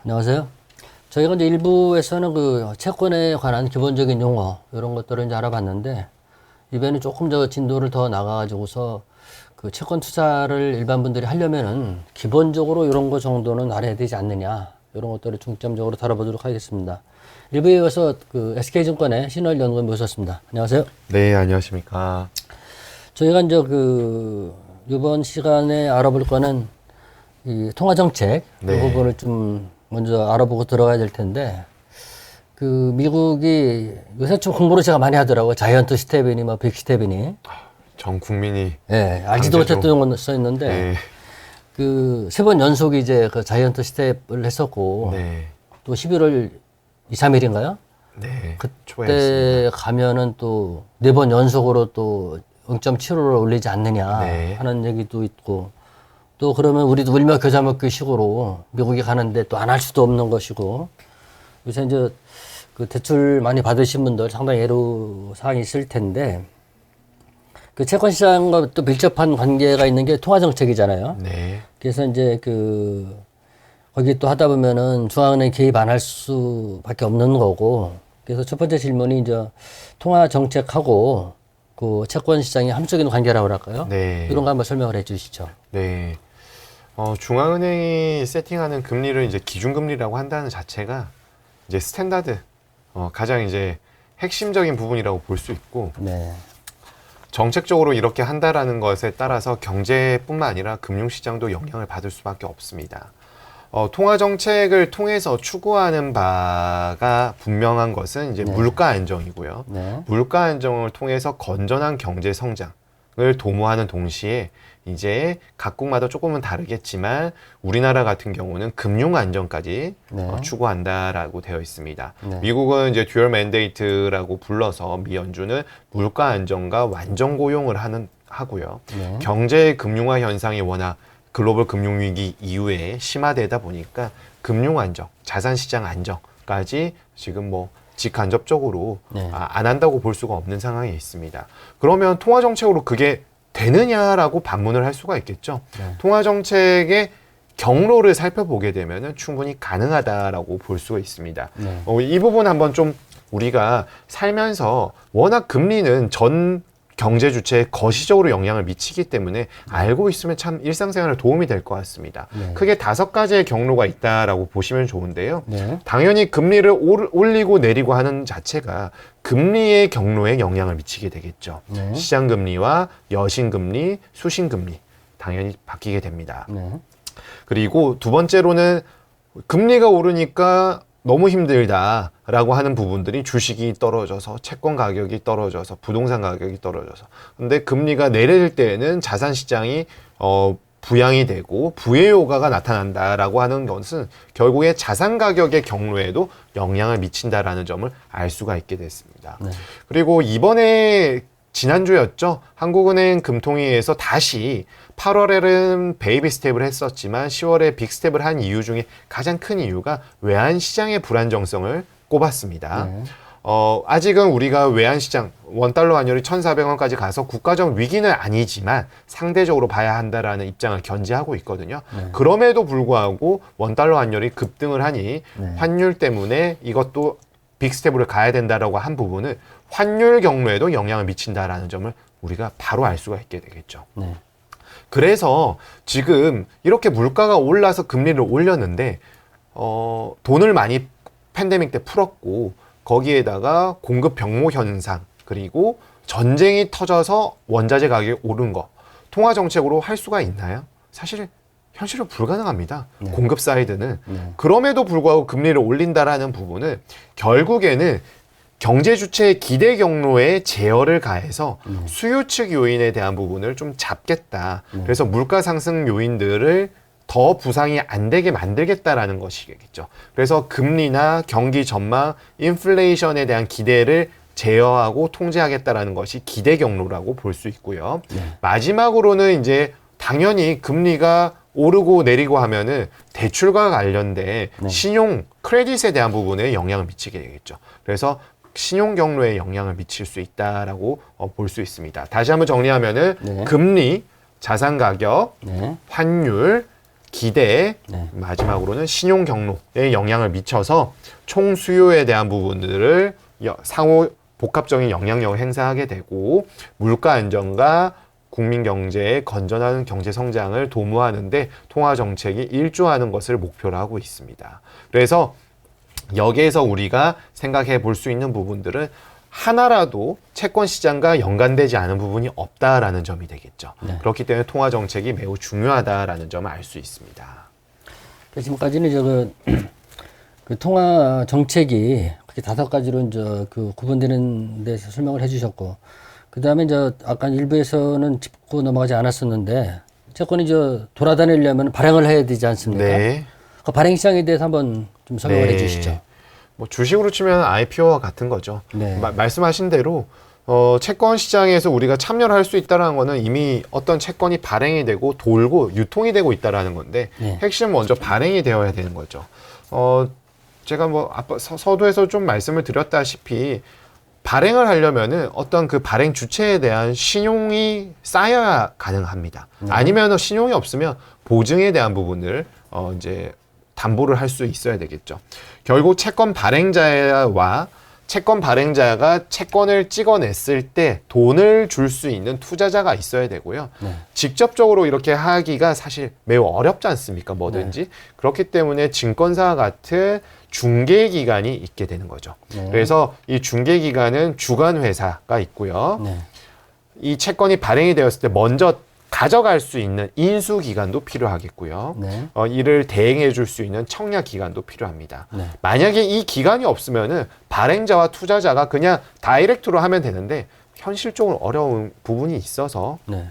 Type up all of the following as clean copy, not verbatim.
안녕하세요. 저희가 이제 일부에서는 그 채권에 관한 기본적인 용어 이런 것들을 이제 알아봤는데 이번에 조금 더 진도를 더 나가가지고서 그 채권 투자를 일반 분들이 하려면은 기본적으로 이런 거 정도는 알아야 되지 않느냐 이런 것들을 중점적으로 다뤄보도록 하겠습니다. 일부에 이어서 그 SK증권의 신월 연구원 모셨습니다. 안녕하세요. 네, 안녕하십니까. 저희가 이제 그 이번 시간에 알아볼 거는 이 통화정책 그 네. 부분을 좀 먼저 알아보고 들어가야 될 텐데 그 미국이 요새 좀 공부를 제가 많이 하더라고요. 자이언트 스텝이니 뭐 빅 스텝이니. 전 국민이 예, 알지도 강제로- 못했던 건 써있는데 네, 그 세 번 연속 이제 그 자이언트 스텝을 했었고 네, 또 11월 2, 3일인가요? 네. 그때 초회했습니다. 가면은 또 네 번 연속으로 또 0.75를 올리지 않느냐 네. 하는 얘기도 있고 또 그러면 우리도 울며 겨자 먹기 식으로 미국에 가는데 또 안 할 수도 없는 것이고 요새 이제 그 대출 많이 받으신 분들 상당히 애로사항이 있을 텐데 그 채권 시장과 또 밀접한 관계가 있는 게 통화 정책이잖아요. 네, 그래서 이제 그 거기 또 하다 보면은 중앙은행 개입 안 할 수밖에 없는 거고 그래서 첫 번째 질문이 이제 통화 정책하고 그 채권 시장의 함축적인 관계라고 할까요? 네. 이런 거 한번 설명을 해 주시죠. 네. 중앙은행이 세팅하는 금리를 이제 기준금리라고 한다는 자체가 이제 스탠다드, 가장 이제 핵심적인 부분이라고 볼 수 있고, 네. 정책적으로 이렇게 한다라는 것에 따라서 경제뿐만 아니라 금융시장도 영향을 받을 수밖에 없습니다. 통화 정책을 통해서 추구하는 바가 분명한 것은 이제 네. 물가 안정이고요. 네. 물가 안정을 통해서 건전한 경제 성장을 도모하는 동시에 이제 각국마다 조금은 다르겠지만 우리나라 같은 경우는 금융 안정까지 네. 추구한다라고 되어 있습니다. 네. 미국은 이제 듀얼 맨데이트라고 불러서 미 연준은 물가 안정과 완전 고용을 하고요. 네. 경제 금융화 현상이 워낙 글로벌 금융위기 이후에 심화되다 보니까 금융 안정, 자산 시장 안정까지 지금 뭐 직간접적으로 네. 안 한다고 볼 수가 없는 상황에 있습니다. 그러면 통화 정책으로 그게 되느냐라고 반문을 할 수가 있겠죠. 네. 통화 정책의 경로를 살펴보게 되면은 충분히 가능하다라고 볼 수가 있습니다. 네. 이 부분 한번 좀 우리가 살면서 워낙 금리는 전 경제 주체에 거시적으로 영향을 미치기 때문에 알고 있으면 참 일상생활에 도움이 될 것 같습니다. 네. 크게 5가지의 경로가 있다라고 보시면 좋은데요. 네. 당연히 금리를 올리고 내리고 하는 자체가 금리의 경로에 영향을 미치게 되겠죠. 네. 시장금리와 여신금리, 수신금리 당연히 바뀌게 됩니다. 네. 그리고 두 번째로는 금리가 오르니까 너무 힘들다라고 하는 부분들이 주식이 떨어져서 채권 가격이 떨어져서 부동산 가격이 떨어져서 근데 금리가 내릴 때에는 자산 시장이 부양이 되고 부의 효과가 나타난다라고 하는 것은 결국에 자산 가격의 경로에도 영향을 미친다라는 점을 알 수가 있게 됐습니다. 네. 그리고 이번에 지난주였죠. 한국은행 금통위에서 다시 8월에는 베이비 스텝을 했었지만 10월에 빅 스텝을 한 이유 중에 가장 큰 이유가 외환시장의 불안정성을 꼽았습니다. 네. 아직은 우리가 외환시장 원달러 환율이 1,400원까지 가서 국가적 위기는 아니지만 상대적으로 봐야 한다라는 입장을 견지하고 있거든요. 네. 그럼에도 불구하고 원달러 환율이 급등을 하니 네. 환율 때문에 이것도 빅스텝으로 가야 된다라고 한 부분은 환율 경로에도 영향을 미친다라는 점을 우리가 바로 알 수가 있게 되겠죠. 네. 그래서 지금 이렇게 물가가 올라서 금리를 올렸는데 돈을 많이 팬데믹 때 풀었고 거기에다가 공급 병목 현상 그리고 전쟁이 터져서 원자재 가격이 오른 거 통화 정책으로 할 수가 있나요? 사실 현실은 불가능합니다. 네. 공급 사이드는. 네. 그럼에도 불구하고 금리를 올린다라는 부분은 결국에는 경제 주체의 기대 경로에 제어를 가해서 수요 측 요인에 대한 부분을 좀 잡겠다. 그래서 물가 상승 요인들을 더 부상이 안 되게 만들겠다라는 것이겠죠. 그래서 금리나 경기 전망, 인플레이션에 대한 기대를 제어하고 통제하겠다라는 것이 기대 경로라고 볼 수 있고요. 네. 마지막으로는 이제 당연히 금리가 오르고 내리고 하면은 대출과 관련된 네. 신용, 크레딧에 대한 부분에 영향을 미치게 되겠죠. 그래서 신용 경로에 영향을 미칠 수 있다라고 볼 수 있습니다. 다시 한번 정리하면은 네. 금리, 자산 가격, 네. 환율, 기대, 네. 마지막으로는 신용 경로에 영향을 미쳐서 총 수요에 대한 부분들을 상호 복합적인 영향력을 행사하게 되고 물가 안정과 국민 경제의 건전한 경제 성장을 도모하는데 통화 정책이 일조하는 것을 목표로 하고 있습니다. 그래서 여기에서 우리가 생각해 볼 수 있는 부분들은 하나라도 채권 시장과 연관되지 않은 부분이 없다라는 점이 되겠죠. 네. 그렇기 때문에 통화 정책이 매우 중요하다라는 점을 알 수 있습니다. 지금까지는 그 통화 정책이 그렇게 5가지로 이제 그 구분되는 데서 설명을 해주셨고, 그 다음에 이제 아까 일부에서는 짚고 넘어가지 않았었는데, 채권이 돌아다니려면 발행을 해야 되지 않습니까? 네. 그 발행 시장에 대해서 한번 좀 설명을 네. 해주시죠. 뭐 주식으로 치면 IPO와 같은 거죠. 네. 말씀하신 대로 채권 시장에서 우리가 참여를 할 수 있다는 거는 이미 어떤 채권이 발행이 되고 돌고 유통이 되고 있다는 건데 네. 핵심 먼저 발행이 되어야 되는 거죠. 제가 뭐 아까 서두에서 좀 말씀을 드렸다시피 발행을 하려면은 어떤 그 발행 주체에 대한 신용이 쌓여야 가능합니다. 아니면 신용이 없으면 보증에 대한 부분을 이제 담보를 할 수 있어야 되겠죠. 결국 채권 발행자와 채권 발행자가 채권을 찍어냈을 때 돈을 줄 수 있는 투자자가 있어야 되고요. 네. 직접적으로 이렇게 하기가 사실 매우 어렵지 않습니까? 뭐든지. 그렇기 때문에 증권사 같은 중개기관이 있게 되는 거죠. 네. 그래서 이 중개기관은 주관회사가 있고요. 네. 이 채권이 발행이 되었을 때 먼저 가져갈 수 있는 인수기관도 필요하겠고요. 네. 이를 대행해 줄 수 있는 청약기관도 필요합니다. 네. 만약에 이 기관이 없으면은 발행자와 투자자가 그냥 다이렉트로 하면 되는데 현실적으로 어려운 부분이 있어서 네.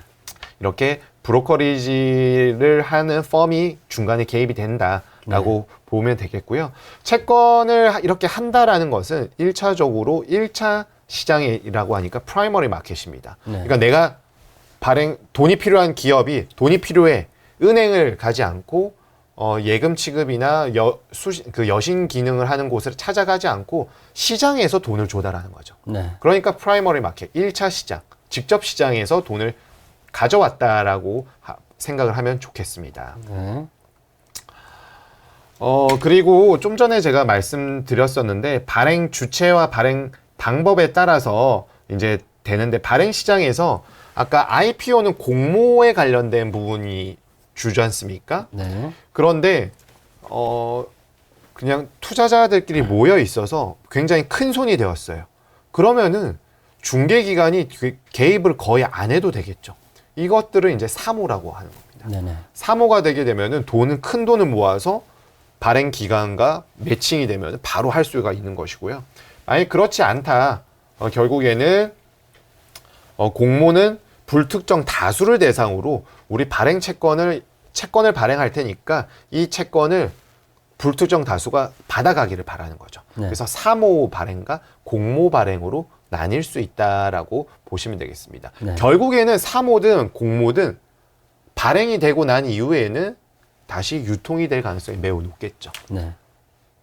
이렇게 브로커리지를 하는 펌이 중간에 개입이 된다라고 보면 되겠고요. 채권을 이렇게 한다라는 것은 1차적으로 1차 시장이라고 하니까 프라이머리 마켓입니다. 네. 그러니까 내가 돈이 필요한 기업이 돈이 필요해 은행을 가지 않고 예금 취급이나 여신 기능을 하는 곳을 찾아가지 않고 시장에서 돈을 조달하는 거죠. 네. 그러니까 프라이머리 마켓 1차 시장, 직접 시장에서 돈을 가져왔다라고 생각을 하면 좋겠습니다. 네. 그리고 좀 전에 제가 말씀드렸었는데 발행 주체와 발행 방법에 따라서 이제 되는데 발행 시장에서 아까 IPO는 공모에 관련된 부분이 주지 않습니까? 네. 그런데 그냥 투자자들끼리 모여 있어서 굉장히 큰 손이 되었어요. 그러면은 중개기관이 개입을 거의 안 해도 되겠죠. 이것들을 이제 사모라고 하는 겁니다. 네네. 사모가 되게 되면은 큰 돈을 모아서 발행 기관과 매칭이 되면 바로 할 수가 있는 것이고요. 만약 그렇지 않다, 결국에는 공모는 불특정 다수를 대상으로 우리 발행 채권을 발행할 테니까 이 채권을 불특정 다수가 받아가기를 바라는 거죠. 네. 그래서 사모 발행과 공모 발행으로 나뉠 수 있다라고 보시면 되겠습니다. 네. 결국에는 사모든 공모든 발행이 되고 난 이후에는 다시 유통이 될 가능성이 매우 높겠죠. 네.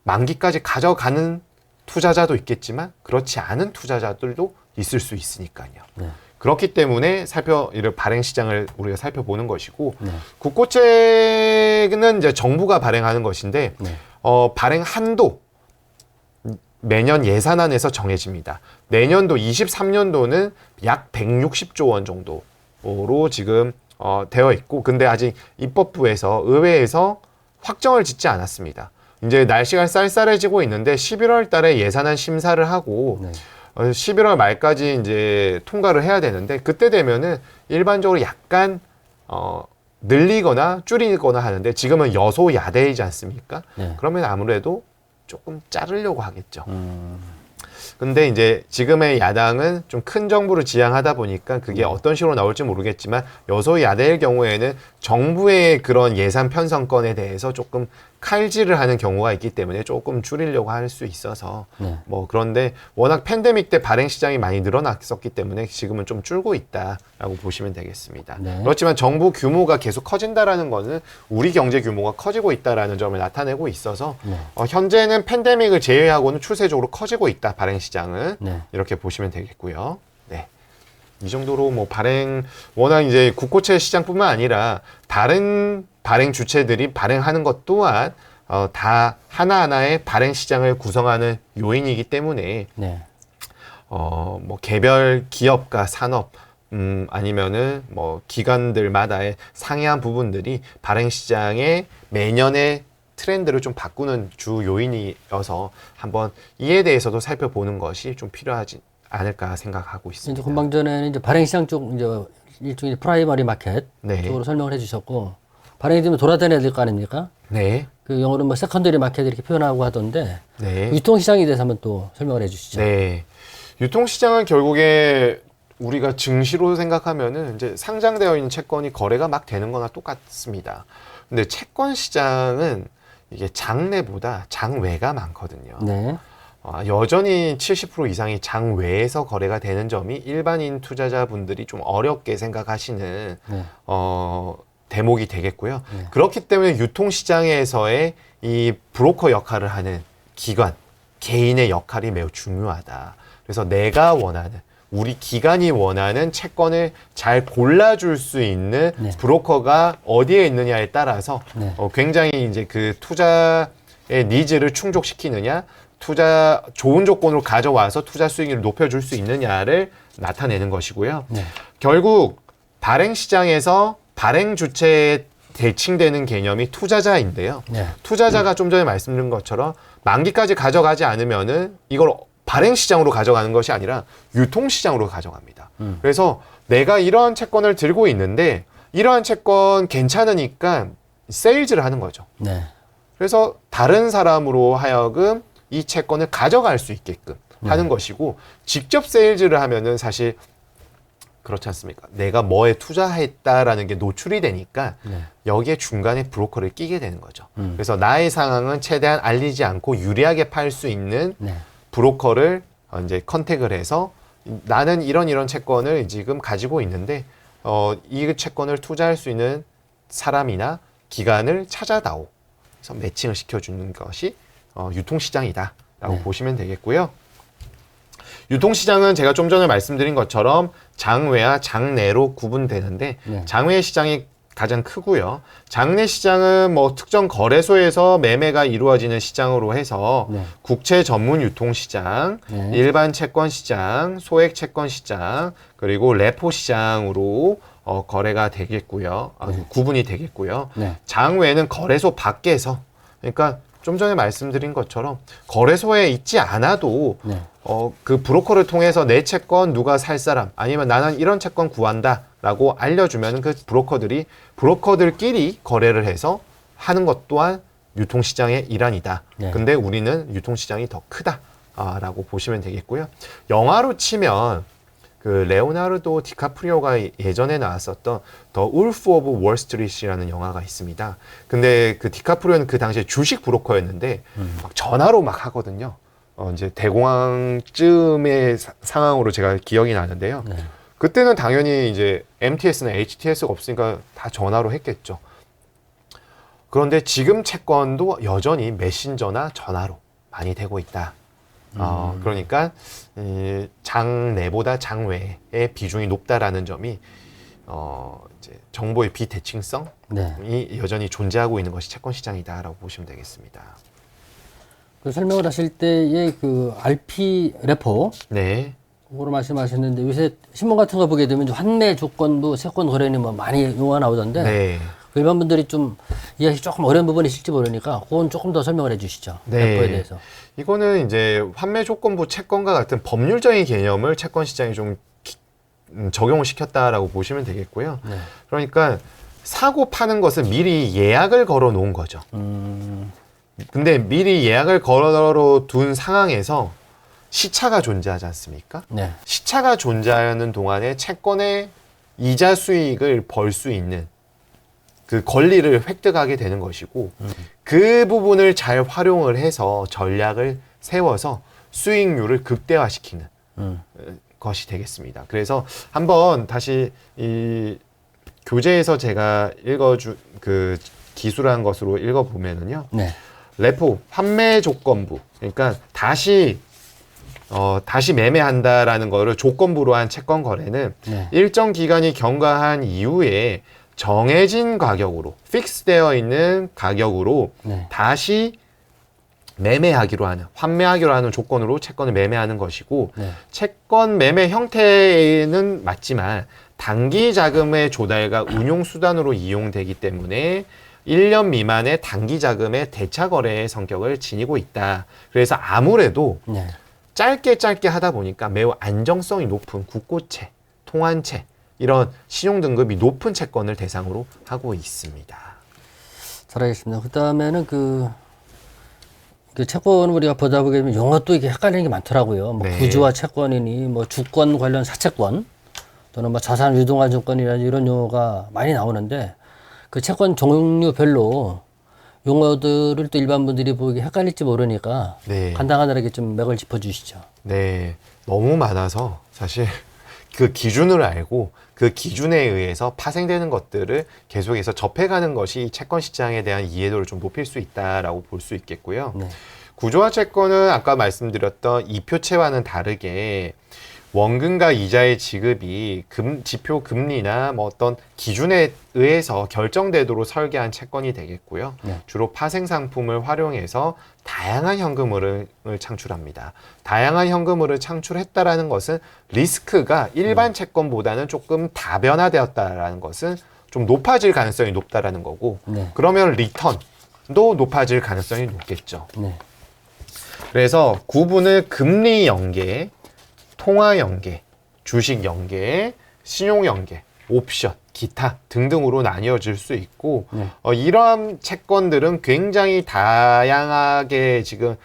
만기까지 가져가는 투자자도 있겠지만 그렇지 않은 투자자들도 있을 수 있으니까요. 네. 그렇기 때문에 이런 발행 시장을 우리가 살펴보는 것이고 네. 국고채는 이제 정부가 발행하는 것인데 네. 발행 한도 매년 예산안에서 정해집니다. 내년도 23년도는 약 160조 원 정도로 지금 되어 있고 근데 아직 입법부에서 의회에서 확정을 짓지 않았습니다. 이제 날씨가 쌀쌀해지고 있는데 11월 달에 예산안 심사를 하고 네. 11월 말까지 이제 통과를 해야 되는데 그때 되면은 일반적으로 약간 늘리거나 줄이거나 하는데 지금은 여소야대이지 않습니까? 네. 그러면 아무래도 조금 자르려고 하겠죠. 근데 이제 지금의 야당은 좀 큰 정부를 지향하다 보니까 그게 어떤 식으로 나올지 모르겠지만 여소야대일 경우에는 정부의 그런 예산 편성권에 대해서 조금 칼질을 하는 경우가 있기 때문에 조금 줄이려고 할 수 있어서 네. 뭐 그런데 워낙 팬데믹 때 발행 시장이 많이 늘어났었기 때문에 지금은 좀 줄고 있다라고 보시면 되겠습니다. 네. 그렇지만 정부 규모가 계속 커진다라는 거는 우리 경제 규모가 커지고 있다라는 점을 나타내고 있어서 네. 현재는 팬데믹을 제외하고는 추세적으로 커지고 있다 발행 시장은 네. 이렇게 보시면 되겠고요. 네. 이 정도로 뭐 워낙 이제 국고채 시장뿐만 아니라 다른 발행 주체들이 발행하는 것 또한 다 하나하나의 발행 시장을 구성하는 요인이기 때문에 네. 뭐 개별 기업과 산업 아니면은 뭐 기관들마다의 상이한 부분들이 발행 시장의 매년의 트렌드를 좀 바꾸는 주 요인이어서 한번 이에 대해서도 살펴보는 것이 좀 필요하지 않을까 생각하고 있습니다. 이제 금방 전에는 이제 발행 시장 쪽 이제 일종의 프라이머리 마켓 네. 쪽으로 설명을 해주셨고 발행이 되면 돌아다녀야 될 거 아닙니까? 네. 그 영어로 뭐 세컨더리 마켓 이렇게 표현하고 하던데 네. 유통 시장에 대해서 한번 또 설명을 해주시죠. 네. 유통시장은 결국에 우리가 증시로 생각하면은 이제 상장되어 있는 채권이 거래가 막 되는 거나 똑같습니다. 근데 채권 시장은 이게 장내보다 장외가 많거든요. 네. 여전히 70% 이상이 장외에서 거래가 되는 점이 일반인 투자자분들이 좀 어렵게 생각하시는 네. 대목이 되겠고요. 네. 그렇기 때문에 유통시장에서의 이 브로커 역할을 하는 기관, 개인의 역할이 매우 중요하다. 그래서 내가 원하는, 우리 기관이 원하는 채권을 잘 골라줄 수 있는 네. 브로커가 어디에 있느냐에 따라서 네. 굉장히 이제 그 투자의 니즈를 충족시키느냐, 좋은 조건으로 가져와서 투자 수익률을 높여줄 수 있느냐를 나타내는 것이고요. 네. 결국 발행 시장에서 발행 주체에 대칭되는 개념이 투자자인데요. 네. 투자자가 좀 전에 말씀드린 것처럼 만기까지 가져가지 않으면은 이걸 발행 시장으로 가져가는 것이 아니라 유통 시장으로 가져갑니다. 그래서 내가 이러한 채권을 들고 있는데 이러한 채권 괜찮으니까 세일즈를 하는 거죠. 네. 그래서 다른 사람으로 하여금 이 채권을 가져갈 수 있게끔 하는 것이고 직접 세일즈를 하면은 사실 그렇지 않습니까? 내가 뭐에 투자했다라는 게 노출이 되니까 네. 여기에 중간에 브로커를 끼게 되는 거죠. 그래서 나의 상황은 최대한 알리지 않고 유리하게 팔 수 있는 네. 브로커를 이제 컨택을 해서 나는 이런 채권을 지금 가지고 있는데 이 채권을 투자할 수 있는 사람이나 기관을 찾아다오. 그래서 매칭을 시켜주는 것이 유통시장이다 라고 네. 보시면 되겠고요. 유통시장은 제가 좀 전에 말씀드린 것처럼 장외와 장내로 구분되는데 네. 장외 시장이 가장 크고요. 장내 시장은 뭐 특정 거래소에서 매매가 이루어지는 시장으로 해서 네. 국채 전문 유통 시장, 네. 일반 채권 시장, 소액 채권 시장, 그리고 레포 시장으로 거래가 되겠고요. 구분이 되겠고요. 네. 장외는 거래소 밖에서, 그러니까 좀 전에 말씀드린 것처럼 거래소에 있지 않아도 네. 그 브로커를 통해서 내 채권 누가 살 사람 아니면 나는 이런 채권 구한다 라고 알려주면 그 브로커들끼리 거래를 해서 하는 것 또한 유통시장의 일환이다. 네. 근데 근데 우리는 유통시장이 더 크다 라고 보시면 되겠고요. 영화로 치면 그 레오나르도 디카프리오가 예전에 나왔었던 더 울프 오브 월스트리트라는 영화가 있습니다. 근데 그 디카프리오는 그 당시에 주식 브로커였는데 막 전화로 막 하거든요. 이제 대공황쯤의 상황으로 제가 기억이 나는데요. 네. 그때는 당연히 이제 MTS나 HTS가 없으니까 다 전화로 했겠죠. 그런데 지금 채권도 여전히 메신저나 전화로 많이 되고 있다. 그러니까 장내보다 장외의 비중이 높다라는 점이 이제 정보의 비대칭성이 네. 여전히 존재하고 있는 것이 채권 시장이다라고 보시면 되겠습니다. 그 설명을 하실 때의 그 RP 레포 네, 그거로 말씀하셨는데 요새 신문 같은 거 보게 되면 환매 조건부 채권 거래는 뭐 많이 용어가 나오던데 네. 일반 분들이 좀 이해하기 조금 어려운 부분이 있을지 모르니까 그건 조금 더 설명을 해주시죠. 레포에 대해서. 이거는 이제 환매 조건부 채권과 같은 법률적인 개념을 채권 시장에 좀 적용을 시켰다라고 보시면 되겠고요. 네. 그러니까 사고 파는 것은 미리 예약을 걸어 놓은 거죠. 근데 미리 예약을 걸어 둔 상황에서 시차가 존재하지 않습니까? 네. 시차가 존재하는 동안에 채권의 이자 수익을 벌 수 있는 그 권리를 획득하게 되는 것이고 그 부분을 잘 활용을 해서 전략을 세워서 수익률을 극대화시키는 것이 되겠습니다. 그래서 한번 다시 이 교재에서 제가 그 기술한 것으로 읽어보면은요. 네. 레포, 판매 조건부. 그러니까 다시 매매한다라는 거를 조건부로 한 채권 거래는 네. 일정 기간이 경과한 이후에 정해진 가격으로 픽스되어 있는 가격으로 네. 다시 매매하기로 하는 환매하기로 하는 조건으로 채권을 매매하는 것이고 네. 채권 매매 형태는 맞지만 단기 자금의 조달과 운용 수단으로 이용되기 때문에 1년 미만의 단기 자금의 대차 거래의 성격을 지니고 있다. 그래서 아무래도 네. 짧게 하다 보니까 매우 안정성이 높은 국고채, 통한채 이런 신용 등급이 높은 채권을 대상으로 하고 있습니다. 잘 알겠습니다. 그 다음에는 그 채권 우리가 보다 보게 되면 용어도 이게 헷갈리는 게 많더라고요. 뭐 네. 구주화 채권이니 뭐 주권 관련 사채권 또는 뭐 자산 유동화 증권이라든지 이런 용어가 많이 나오는데 그 채권 종류별로 용어들을 또 일반 분들이 보기 헷갈릴지 모르니까 네. 간단하게 좀 맥을 짚어주시죠. 네, 너무 많아서 사실 그 기준을 알고 그 기준에 의해서 파생되는 것들을 계속해서 접해가는 것이 채권 시장에 대한 이해도를 좀 높일 수 있다라고 볼 수 있겠고요. 네. 구조화 채권은 아까 말씀드렸던 이표채와는 다르게 원금과 이자의 지급이 지표 금리나 뭐 어떤 기준에 의해서 결정되도록 설계한 채권이 되겠고요. 네. 주로 파생 상품을 활용해서 다양한 현금흐름을 창출합니다. 다양한 현금흐름을 창출했다라는 것은 리스크가 일반 채권보다는 조금 다변화되었다라는 것은 좀 높아질 가능성이 높다라는 거고, 네. 그러면 리턴도 높아질 가능성이 높겠죠. 네. 그래서 구분을 금리 연계, 통화 연계, 주식 연계, 신용 연계, 옵션, 기타 등등으로 나뉘어질 수 있고 네. 이러한 채권들은 굉장히 다양하게 지금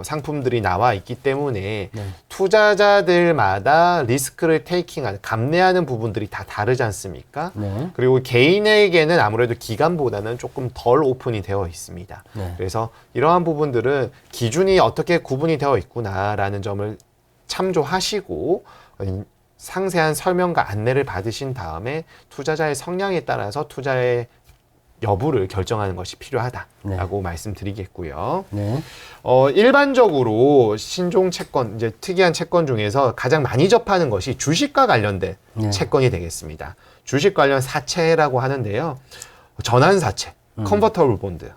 상품들이 나와 있기 때문에 네. 투자자들마다 리스크를 테이킹하는, 감내하는 부분들이 다 다르지 않습니까? 네. 그리고 개인에게는 아무래도 기간보다는 조금 덜 오픈이 되어 있습니다. 네. 그래서 이러한 부분들은 기준이 어떻게 구분이 되어 있구나라는 점을 참조하시고 상세한 설명과 안내를 받으신 다음에 투자자의 성향에 따라서 투자의 여부를 결정하는 것이 필요하다라고 말씀드리겠고요. 네. 일반적으로 신종 채권, 이제 특이한 채권 중에서 가장 많이 접하는 것이 주식과 관련된 네. 채권이 되겠습니다. 주식 관련 사채라고 하는데요. 전환사채, 컨버터블 본드,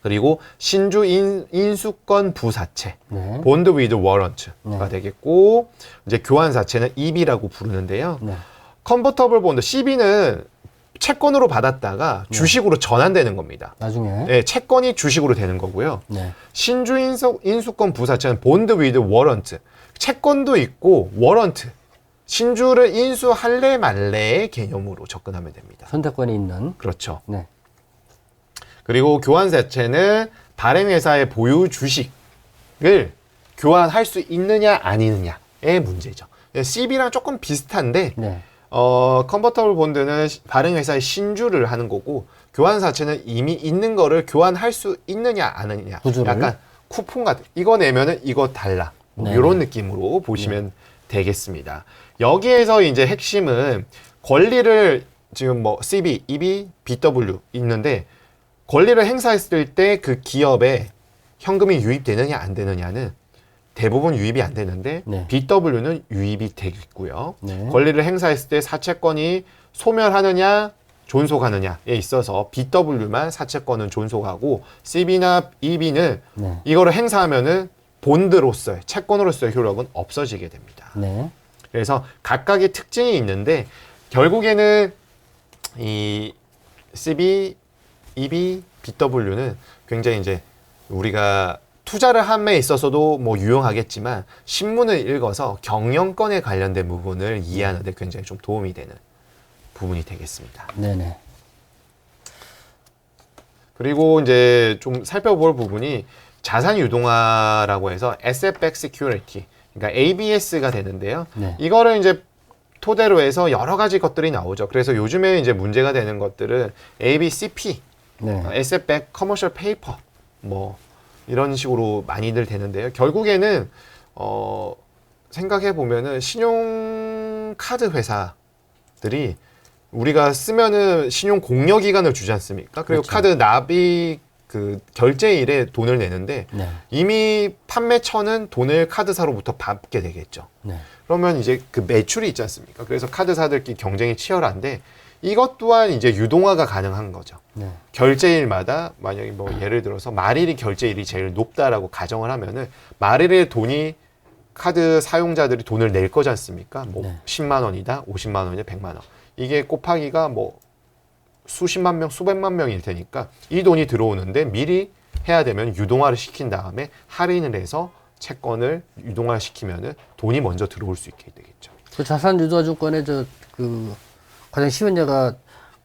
그리고 신주 인수권 부사채, 네. 본드 위드 워런트가 되겠고, 이제 교환사채는 EB라고 부르는데요. 네. 컨버터블 본드, CB는 채권으로 받았다가 주식으로 전환되는 겁니다. 나중에. 네, 채권이 주식으로 되는 거고요. 네. 신주 인수권 부사채는 본드 위드 워런트, 채권도 있고 워런트, 신주를 인수할래 말래의 개념으로 접근하면 됩니다. 선택권이 있는. 그렇죠. 네. 그리고 교환사채는 발행회사의 보유 주식을 교환할 수 있느냐 아니느냐의 문제죠. CB랑 조금 비슷한데 네. 컨버터블 본드는 발행회사의 신주를 하는 거고, 교환사채는 이미 있는 거를 교환할 수 있느냐 안 하느냐, 구주를. 약간 쿠폰 같은, 이거 내면은 이거 달라, 뭐 네. 이런 느낌으로 보시면 되겠습니다. 여기에서 이제 핵심은 권리를, 지금 뭐 CB, EB, BW 있는데 권리를 행사했을 때 그 기업에 현금이 유입되느냐 안 되느냐는 대부분 유입이 안 되는데 네. BW는 유입이 되겠고요. 네. 권리를 행사했을 때 사채권이 소멸하느냐 존속하느냐에 있어서 BW만 사채권은 존속하고, CB나 EB는 네. 이거를 행사하면은 본드로서의, 채권으로서의 효력은 없어지게 됩니다. 네. 그래서 각각의 특징이 있는데 결국에는 이 CB, EB, BW는 굉장히 이제 우리가 투자를 함에 있어서도 뭐 유용하겠지만 신문을 읽어서 경영권에 관련된 부분을 이해하는 데 굉장히 좀 도움이 되는 부분이 되겠습니다. 네네. 그리고 이제 좀 살펴볼 부분이 자산 유동화라고 해서 Asset Backed Security, 그러니까 ABS가 되는데요. 네. 이거를 이제 토대로 해서 여러 가지 것들이 나오죠. 그래서 요즘에 이제 문제가 되는 것들은 ABCP, 네. Asset Backed Commercial Paper, 뭐 이런 식으로 많이들 되는데요. 결국에는 생각해 보면은 신용카드 회사들이 우리가 쓰면은 신용 공여 기간을 주지 않습니까? 그리고 그렇죠. 카드 납입 그 결제일에 돈을 내는데 네. 이미 판매처는 돈을 카드사로부터 받게 되겠죠. 네. 그러면 이제 그 매출이 있지 않습니까? 그래서 카드사들끼리 경쟁이 치열한데 이것 또한 이제 유동화가 가능한 거죠. 네. 결제일마다 만약에 뭐 예를 들어서 말일이 결제일이 제일 높다라고 가정을 하면은 말일에 돈이 카드 사용자들이 돈을 낼 거지 않습니까? 뭐 네. 10만 원이다, 50만 원이다, 100만 원. 이게 곱하기가 뭐 수십만 명, 수백만 명일 테니까 이 돈이 들어오는데 미리 해야 되면 유동화를 시킨 다음에 할인을 해서 채권을 유동화 시키면은 돈이 먼저 들어올 수 있게 되겠죠. 그 자산 유도화증권의 가장 쉬운 예가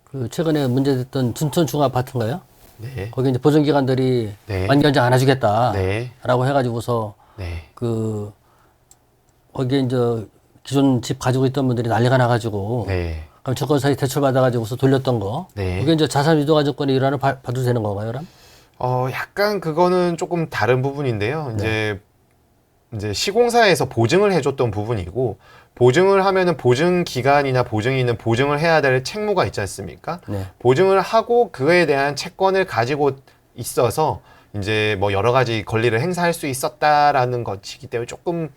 그 최근에 문제됐던 둔촌 중앙 아파트인가요? 네. 거기 이제 보증기관들이 네. 만기 연장 안 해주겠다라고 네. 해가지고서 네. 거기에 이제 기존 집 가지고 있던 분들이 난리가 나가지고 네. 그럼 채권사에 대출 받아가지고서 돌렸던 거. 네. 그게 이제 자산 유도화증권의 일환을 봐도 되는 건가요, 그럼? 약간 그거는 조금 다른 부분인데요. 이제 시공사에서 보증을 해줬던 부분이고, 보증을 하면은 보증 기간이나 보증이 있는 보증을 해야 될 책무가 있지 않습니까? 네. 보증을 하고 그에 대한 채권을 가지고 있어서 이제 뭐 여러 가지 권리를 행사할 수 있었다라는 것이기 때문에 조금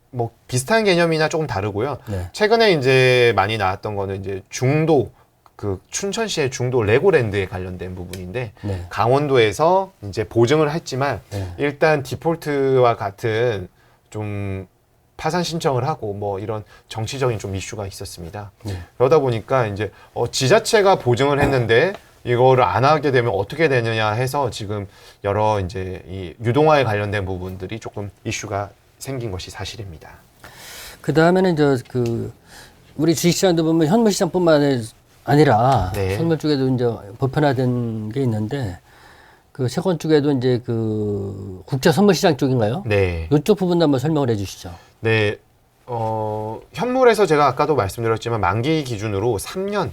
뭐 비슷한 개념이나 조금 다르고요. 네. 최근에 이제 많이 나왔던 거는 이제 중도 그 춘천시의 중도 레고랜드에 관련된 부분인데 네. 강원도에서 이제 보증을 했지만 네. 일단 디폴트와 같은 좀 파산 신청을 하고 뭐 이런 정치적인 좀 이슈가 있었습니다. 네. 그러다 보니까 이제 지자체가 보증을 했는데 이거를 안 하게 되면 어떻게 되느냐 해서 지금 여러 이제 이 유동화에 관련된 부분들이 조금 이슈가 생긴 것이 사실입니다. 그 다음에는 우리 주식시장도 보면 현물시장뿐만 아니라 네. 선물 쪽에도 이제 보편화된 게 있는데 그 채권 쪽에도 이제 그 국제 선물시장 쪽인가요? 네. 이쪽 부분도 한번 설명을 해주시죠. 네. 현물에서 제가 아까도 말씀드렸지만 만기 기준으로 3년,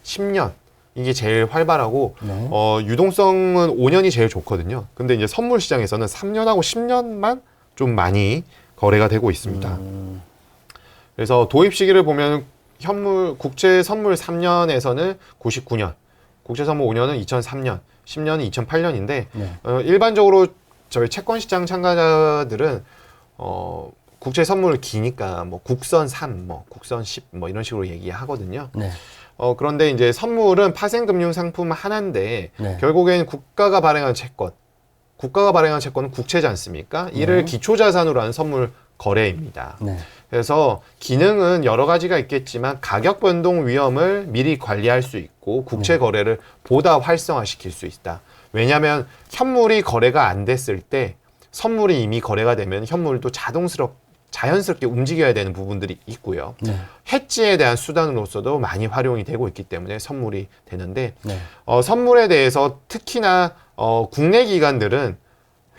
10년 이게 제일 활발하고 네. 유동성은 5년이 제일 좋거든요. 근데 이제 선물 시장에서는 3년하고 10년만 좀 많이 거래가 되고 있습니다. 그래서 도입 시기를 보면 국제 선물 3년에서는 99년, 국제 선물 5년은 2003년, 10년은 2008년인데 네. 일반적으로 저희 채권 시장 참가자들은 국제 선물을 기니까 뭐 국선 3, 뭐 국선 10, 뭐 이런 식으로 얘기하거든요. 네. 그런데 이제 선물은 파생금융 상품 하나인데 네. 결국엔 국가가 발행한 채권은 국채지 않습니까? 이를 네. 기초자산으로 하는 선물 거래입니다. 네. 그래서 기능은 여러 가지가 있겠지만 가격 변동 위험을 미리 관리할 수 있고 국채 거래를 보다 활성화시킬 수 있다. 왜냐하면 현물이 거래가 안 됐을 때 선물이 이미 거래가 되면 현물도 자연스럽게 움직여야 되는 부분들이 있고요. 네. 해지에 대한 수단으로서도 많이 활용이 되고 있기 때문에 선물이 되는데 네. 선물에 대해서 특히나 국내 기관들은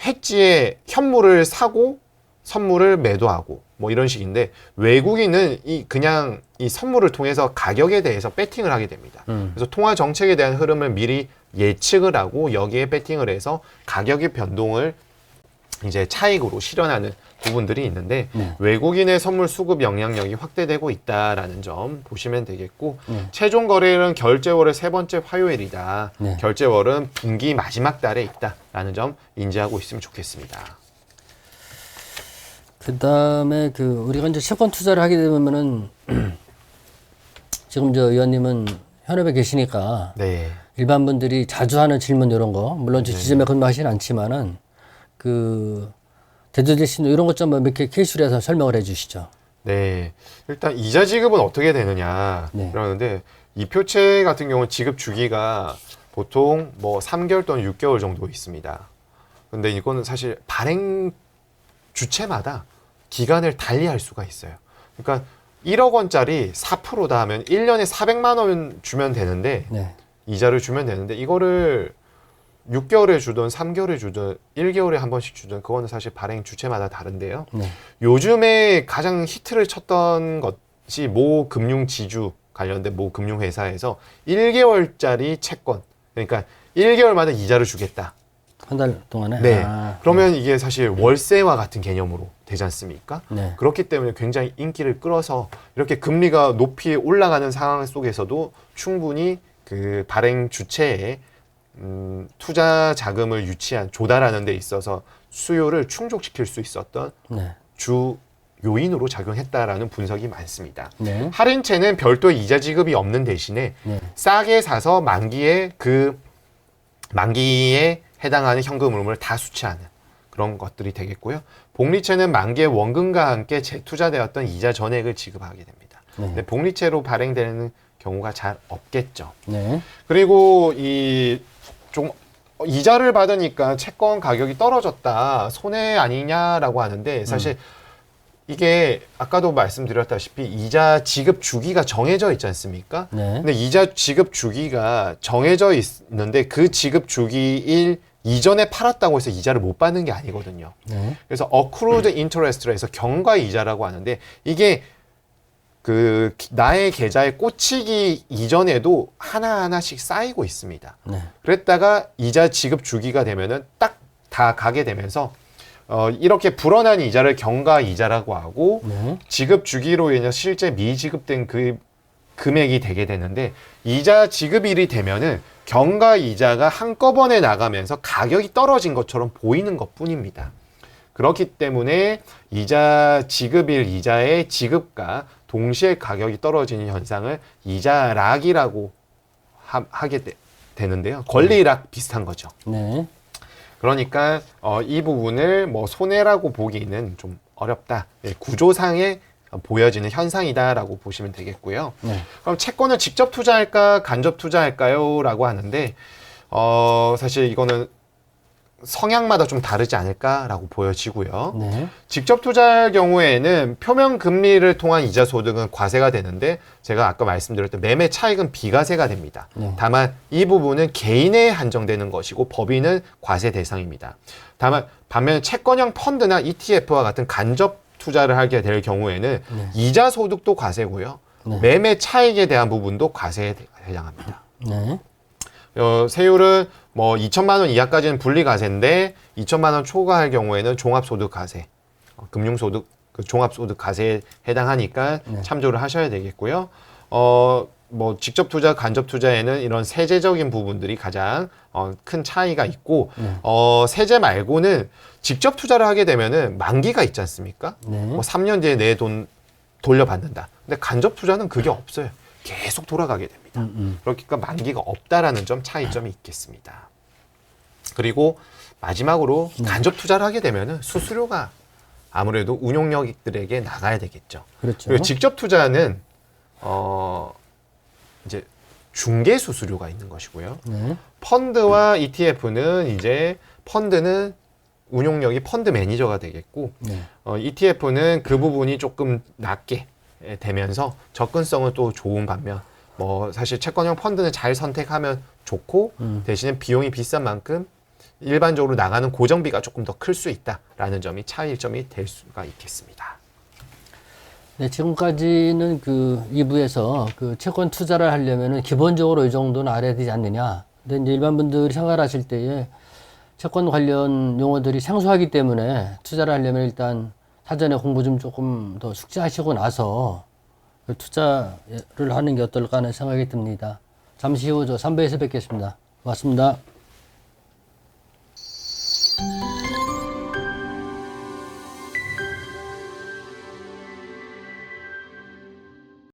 해지에 현물을 사고 선물을 매도하고 뭐 이런 식인데 외국인은 그냥 이 선물을 통해서 가격에 대해서 배팅을 하게 됩니다. 그래서 통화 정책에 대한 흐름을 미리 예측을 하고 여기에 배팅을 해서 가격의 변동을 이제 차익으로 실현하는 부분들이 있는데 외국인의 선물 수급 영향력이 확대되고 있다라는 점 보시면 되겠고 최종 거래일은 결제월의 세 번째 화요일이다. 네. 결제월은 분기 마지막 달에 있다라는 점 인지하고 있으면 좋겠습니다. 그 다음에 우리가 이제 채권 투자를 하게 되면은 지금 의원님은 현업에 계시니까 네. 일반 분들이 자주 하는 질문 이런 거 물론 지점에 근무하시진 않지만은 대두될 수 있는 이런 것 좀 몇 개 케이스로 해서 설명을 해 주시죠. 네. 일단 이자 지급은 어떻게 되느냐 네. 그러는데 이 표채 같은 경우는 지급 주기가 보통 뭐 3개월 또는 6개월 정도 있습니다. 근데 이거는 사실 발행 주체마다 기간을 달리할 수가 있어요. 그러니까 1억 원짜리 4%다 하면 1년에 400만 원 주면 되는데 네. 이자를 주면 되는데 이거를 6개월에 주든 3개월에 주든 1개월에 한 번씩 주든 그거는 사실 발행 주체마다 다른데요. 네. 요즘에 가장 히트를 쳤던 것이 모 금융지주 관련된 모 금융회사에서 1개월짜리 채권 그러니까 1개월마다 이자를 주겠다. 한 달 동안에? 네. 그러면 이게 사실 월세와 같은 개념으로 되지 않습니까? 네. 그렇기 때문에 굉장히 인기를 끌어서 이렇게 금리가 높이 올라가는 상황 속에서도 충분히 그 발행 주체에 투자 자금을 조달하는 데 있어서 수요를 충족시킬 수 있었던 네. 주 요인으로 작용했다라는 분석이 많습니다. 네. 할인채는 별도 이자 지급이 없는 대신에 네. 싸게 사서 만기에 해당하는 현금흐름을 다 수취하는 그런 것들이 되겠고요. 복리채는 만기에 원금과 함께 재투자되었던 이자 전액을 지급하게 됩니다. 네. 근데 복리채로 발행되는 경우가 잘 없겠죠. 네. 그리고 좀 이자를 받으니까 채권 가격이 떨어졌다, 손해 아니냐라고 하는데 사실 이게 아까도 말씀드렸다시피 이자 지급 주기가 정해져 있지 않습니까? 네. 근데 이자 지급 주기가 정해져 있는데 그 지급 주기일 이전에 팔았다고 해서 이자를 못 받는 게 아니거든요. 네. 그래서 accrued interest라 해서 경과 이자라고 하는데 이게 나의 계좌에 꽂히기 이전에도 하나하나씩 쌓이고 있습니다. 네. 그랬다가 이자 지급 주기가 되면은 딱 다 가게 되면서 이렇게 불어난 이자를 경과 이자라고 하고 네. 지급 주기로 인해 실제 미지급된 그 금액이 되게 되는데 이자 지급일이 되면은 경과 이자가 한꺼번에 나가면서 가격이 떨어진 것처럼 보이는 것뿐입니다. 그렇기 때문에 이자 지급일 이자의 지급과 동시에 가격이 떨어지는 현상을 이자락이라고 하게 되는데요. 권리락 비슷한 거죠. 네. 그러니까 이 부분을 뭐 손해라고 보기는 좀 어렵다. 구조상에 보여지는 현상이다라고 보시면 되겠고요. 네. 그럼 채권을 직접 투자할까 간접 투자할까요? 라고 하는데 사실 이거는 성향마다 좀 다르지 않을까라고 보여지고요. 네. 직접 투자할 경우에는 표면 금리를 통한 이자 소득은 과세가 되는데 제가 아까 말씀드렸던 매매 차익은 비과세가 됩니다. 네. 다만 이 부분은 개인에 한정되는 것이고 법인은 과세 대상입니다. 다만 반면 채권형 펀드나 ETF와 같은 간접 투자를 하게 될 경우에는 네. 이자 소득도 과세고요. 네. 매매 차익에 대한 부분도 과세에 해당합니다. 네. 세율은 뭐 2천만 원 이하까지는 분리과세인데 2천만 원 초과할 경우에는 종합소득과세, 금융소득, 종합소득 과세에 해당하니까 네. 참조를 하셔야 되겠고요. 뭐 직접 투자, 간접 투자에는 이런 세제적인 부분들이 가장 큰 차이가 있고 네. 세제 말고는 직접 투자를 하게 되면은 만기가 있지 않습니까? 네. 뭐 3년 뒤에 내 돈 돌려받는다. 근데 간접 투자는 그게 없어요. 계속 돌아가게 됩니다. 그러니까 만기가 없다라는 점 차이점이 있겠습니다. 그리고 마지막으로 간접 투자를 하게 되면은 수수료가 아무래도 운용력들에게 나가야 되겠죠. 그렇죠. 그리고 직접 투자는 이제 중개 수수료가 있는 것이고요. 네. 펀드와 ETF는 이제 펀드는 운용력이 펀드 매니저가 되겠고 네. ETF는 그 부분이 조금 낮게 되면서 접근성은 또 좋은 반면 뭐 사실 채권형 펀드는 잘 선택하면 좋고 대신에 비용이 비싼 만큼 일반적으로 나가는 고정비가 조금 더 클 수 있다라는 점이 차이점이 될 수가 있겠습니다. 네, 지금까지는 2부에서 채권 투자를 하려면은 기본적으로 이 정도는 알아야 되지 않느냐. 근데 이제 일반 분들이 생활하실 때에 채권 관련 용어들이 생소하기 때문에 투자를 하려면 일단 사전에 공부 좀 조금 더 숙지하시고 나서 투자를 하는 게 어떨까 하는 생각이 듭니다. 잠시 후 3부에서 뵙겠습니다. 고맙습니다.